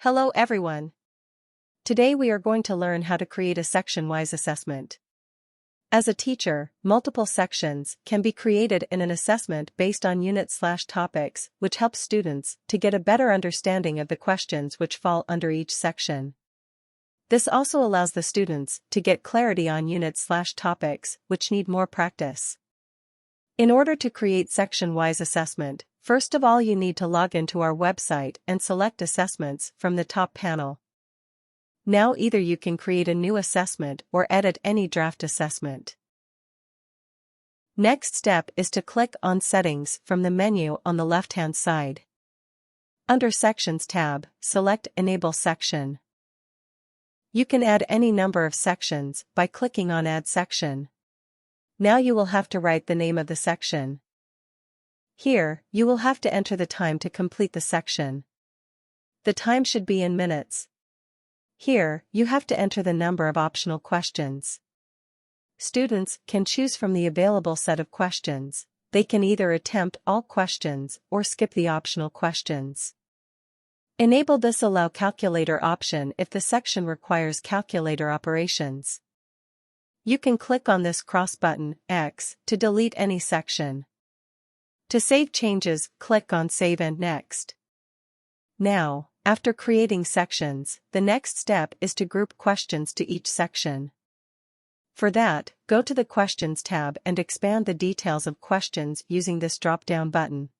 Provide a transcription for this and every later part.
Hello everyone. Today we are going to learn how to create a section-wise assessment. As a teacher, multiple sections can be created in an assessment based on unit/topics, which helps students to get a better understanding of the questions which fall under each section. This also allows the students to get clarity on unit/topics which need more practice. In order to create section-wise assessment, first of all you need to log into our website and select Assessments from the top panel. Now either you can create a new assessment or edit any draft assessment. Next step is to click on Settings from the menu on the left-hand side. Under Sections tab, select Enable Section. You can add any number of sections by clicking on Add Section. Now you will have to write the name of the section. Here, you will have to enter the time to complete the section. The time should be in minutes. Here, you have to enter the number of optional questions. Students can choose from the available set of questions. They can either attempt all questions or skip the optional questions. Enable this Allow Calculator option if the section requires calculator operations. You can click on this cross button, X, to delete any section. To save changes, click on Save and Next. Now, after creating sections, the next step is to group questions to each section. For that, go to the Questions tab and expand the details of questions using this drop-down button.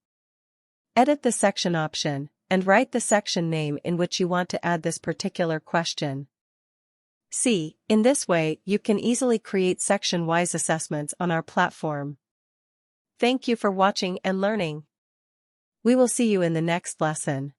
Edit the section option, and write the section name in which you want to add this particular question. See, in this way you can easily create section-wise assessments on our platform. Thank you for watching and learning. We will see you in the next lesson.